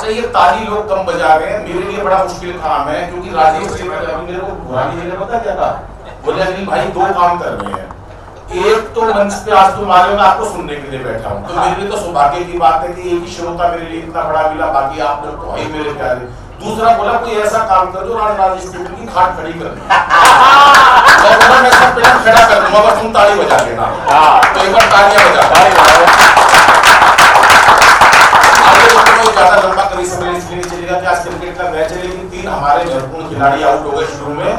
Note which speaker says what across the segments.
Speaker 1: अच्छा ये ताली लोग कम बजा रहे हैं, मेरे लिए बड़ा मुश्किल काम है, क्योंकि राजेश जी मेरे को पुरानी जी ने पता क्या था, बोले अनिल भाई दो काम कर रहे हैं, एक तो मंच पे आज तुम आ रहे हो, मैं आपको सुनने के लिए बैठा हूँ, तो मेरे लिए तो सौभाग्य की बात है कि एक ही श्रोता मेरे लिए इतना बड़ा मिला, बाकी आप लोग तो भाई मेरे प्यारे। दूसरा बोला कोई ऐसा काम कर दो राजेश की खाट खड़ी कर दो, मैं सब पे खड़ा कर दूंगा, बस तुम ताली बजा देना। तो एक बार तालियां बजा। ज्यादा लंबा कभी समय इसलिए नहीं चलेगा कि आज क्रिकेट का मैच है, लेकिन 3 हमारे महत्वपूर्ण खिलाड़ी आउट हो गए शुरू में,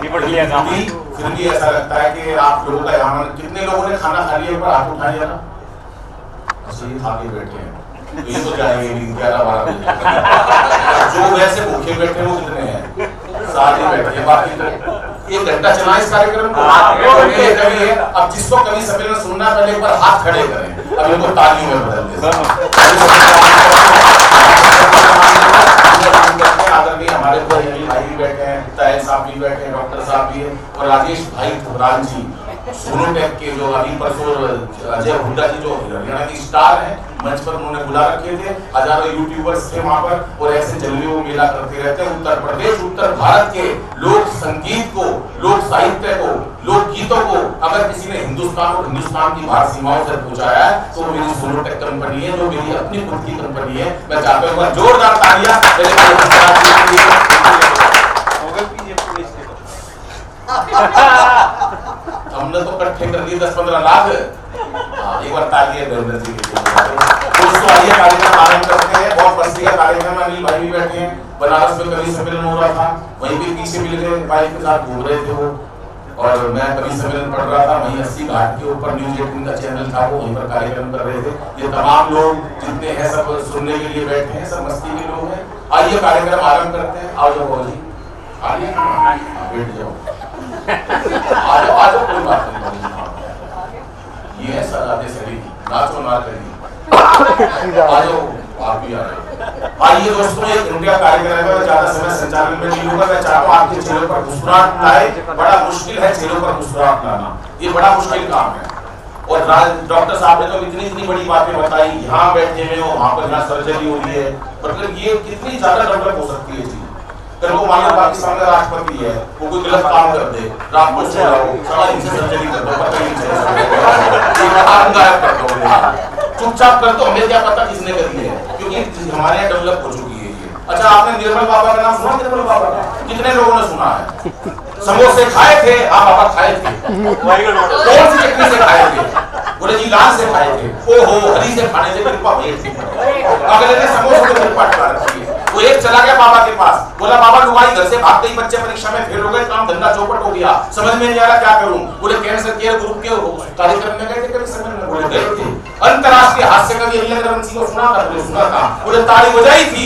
Speaker 1: फिर भी ऐसा लगता है कि आप लोगों का यहाँ कितने लोगों ने खाना खा लिया, हाथ उठाइए ना, ये खा के बैठे हैं, तो ये तो जाएंगे 11-12 बजे। जो वैसे भूखे बैठे हैं वो कितने हैं, सारे बैठे हैं, बाकी 1 घंटा चला इस कार्यक्रम को। अब जिसको कभी सम्मेलन सुनना है पहले एक बार हाथ खड़े करें, अब इनको तालियों में बदल दे। आदरणीय हमारे भाई भी बैठे हैं, तायल साहब भी बैठे हैं, डॉक्टर साहब भी है, और राजेश भाई फुरान जी सोनोटेक के जो अभी परसों अजय हुड्डा जी जो हरियाणा की स्टार हैं, मंच पर उन्होंने बुला रखे थे, हजारों यूट्यूबर्स थे वहां पर, और ऐसे जलवे वो मेला करते रहते हैं। उत्तर प्रदेश, उत्तर भारत के लोक संगीत को, लोक साहित्य को, लोक गीतों को अगर किसी ने हिंदुस्तान और हिंदुस्तान की बाहर सीमाओं से पहुंचाया है तो मेरी सोनोटेक कंपनी है, जो मेरी अपनी खुद की कंपनी है। मैं चाहता हूँ जोरदार तालियां हमने तो इकट्ठे कर दिए 10-15 लाख। एक बार तालियां देवेंद्र जी के लिए। दोस्तों आइए कार्यक्रम आरंभ करते हैं। बहुत मस्ती का कार्यक्रम, अनिल भाई भी बैठे हैं, बनारस में कवि सम्मेलन हो रहा था, वहीं भी पीछे मिल गए, बाइक के साथ घूम रहे थे वो, और मैं कवि सम्मेलन पढ़ रहा था, वहीं 80 घाट के ऊपर न्यूज 18 का चैनल था, वो वहीं पर कार्यक्रम कर रहे थे। ये तमाम लोग जितने हैं सब सुनने के लिए बैठे हैं, सब मस्ती के लोग हैं। आइए कार्यक्रम आरंभ करते हैं। आओ जाओ जी, आइए बैठ जाओ, आ जाओ, कोई बात नहीं, ये है सर आधे शरीर, नाचो ना करिए, आ जाओ, आप भी आ रहे। आइए दोस्तों, एक इंडिया कार्यक्रम है, ज्यादा समय संचालन में नहीं होगा। मैं चाहता हूँ आपके चेहरे पर मुस्कुराहट लाए, बड़ा मुश्किल है चेहरों पर मुस्कुराहट लाना, ये बड़ा मुश्किल काम है। और डॉक्टर साहब ने तो इतनी बड़ी बातें बताई, यहाँ बैठे हुए हो, वहाँ पर जहाँ सर्जरी हो रही है, मतलब ये कितनी ज्यादा डेवलप हो सकती है चीज। कल को मान लो पाकिस्तान का राष्ट्रपति है, वो कोई गलत काम कर दे, रात को सो जाओ, सारा इनसे सर्जरी कर दो, पता ही नहीं चलेगा, चुपचाप कर दो, हमें क्या पता किसने करी है, क्योंकि हमारे यहाँ डेवलप हो चुकी है ये। अच्छा, आपने निर्मल बाबा का नाम सुना? निर्मल बाबा कितने लोगों ने सुना है? समोसे खाए थे? हाँ बाबा खाए थे। कौन सी चटनी से खाए थे? बोले जी लाल से खाए थे। ओहो, हरी से खाने से कृपा भेंट थी। अगले ने समोसे को कृपा करा रखी है। वो एक चला गया बाबा के पास, बोला बाबा लुगाई घर से भाग गई, बच्चे परीक्षा में फेल हो गए, काम धंधा चौपट हो गया, समझ में नहीं आ रहा क्या करूं। बोले कैंसर केयर ग्रुप के कार्यक्रम में गए थे, कभी समझ में बोले गए थे। अंतरराष्ट्रीय हास्य कवि अय्यर रवंशी को सुना था, बोले सुना था, बोले ताली बजाई थी।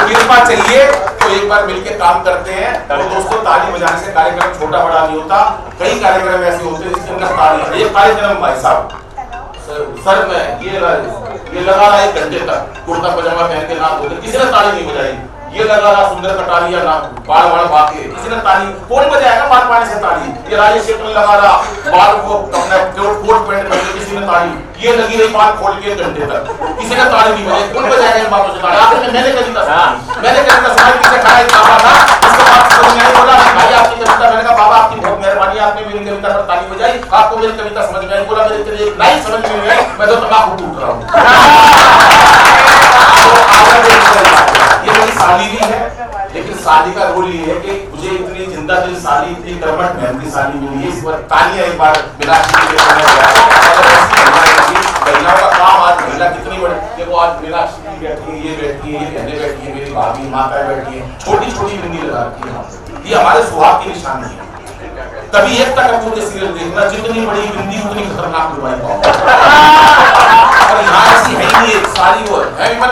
Speaker 1: कृपा चाहिए तो एक बार मिलके काम करते हैं। तो दोस्तों, ताली बजाने से कार्यक्रम छोटा बड़ा नहीं होता, कई कार्यक्रम ऐसे होते हैं जिसके अंदर ताली। ये कार्यक्रम भाई साहब सर में ये लगा रहा 1 घंटे तक, कुर्ता पजामा पहन के नाच होते, किसी ने ताली नहीं बजाई। ये लगा रहा सुंदर कटारिया ना बाल बाल बाके, किसी ने ताली, कौन बजाएगा बाल पाने से ताली? ये राजेश शेखर लगा रहा बाल को अपना कोट पैंट पहन के, किसी ने ताली। ये लगी रही बाल खोल के 1 घंटे तक, किसी ने ताली नहीं बजाई। कौन बजाएगा इन बातों से ताली? आपने मैंने कभी समाज पीछे खड़ा एक बाबा था, उसके बाद मैंने बोला भाई आपकी कविता, मैंने कहा बाबा आपकी बहुत मेहरबानी, आपने मेरी कविता पर ताली बजाई, आपको मेरी कविता समझ में आई। बोला मेरी एक लाइन समझ में नहीं आई, मैं तो तंबाकू टूट रहा हूँ। ये मेरी साली भी है, लेकिन साली का रोल ये है कि मुझे इतनी जिंदा दिल साली, इतनी कर्मठ मेहनती साली मिली है। इस पर तालियां एक बार मीनाक्षी के लिए। महिलाओं का काम, आज महिला कितनी बड़ी, देखो आज मीनाक्षी बैठी है, ये बैठी है, ये बहनें बैठी है, मेरी भाभी माताएं बैठी है, छोटी छोटी बिंदी लगा रखी है, ये हमारे सुहाग की निशानी है। कभी एक तक कपूर के सीरियल देखना, जितनी बड़ी बिंदी उतनी खतरनाक लुगाई और यहाँ ऐसी है ही नहीं, सारी वो है। विमल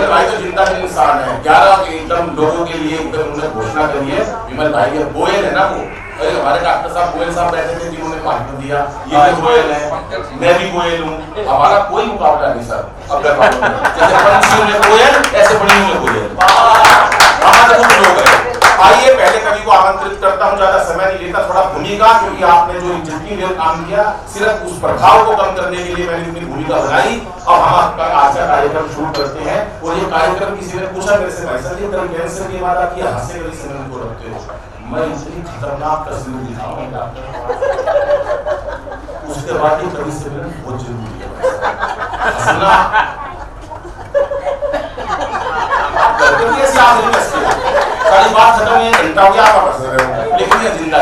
Speaker 1: भाई तो जिंदा दिल इंसान है। 11 एकदम लोगों के लिए एकदम उन्होंने घोषणा करी है। विमल भाई ये बोयल है ना, वो अरे हमारे डॉक्टर साहब गोयल साहब बैठे थे, जिन्होंने भाषण दिया, ये भी गोयल है, मैं भी गोयल हूँ, हमारा कोई मुकाबला नहीं सर। अब जैसे पंछियों में गोयल, ऐसे बड़ियों में गोयल, हमारे लोग हैं। आइए पहले कवि को आमंत्रित करता हूं, ज्यादा समय नहीं लेता, थोड़ा भूमिका, क्योंकि आपने जो जितनी देर काम किया सिर्फ उस प्रभाव को कम करने के लिए मैंने अपनी भूमिका बनाई। अब हम आपका आज का कार्यक्रम शुरू करते हैं। और ये कार्यक्रम किसी ने पूछा मेरे से, भाई साहब ये कल कैंसर की बात किया, हंसे वाली समय को रखते हो। मैं इतनी खतरनाक तस्वीर दिखाऊंगा उसके बाद ही कवि से मिलना बहुत जरूरी है। हंसना सारी बात खत्म है, घंटा हो गया आप हंस रहे हो, लेकिन ये जिंदा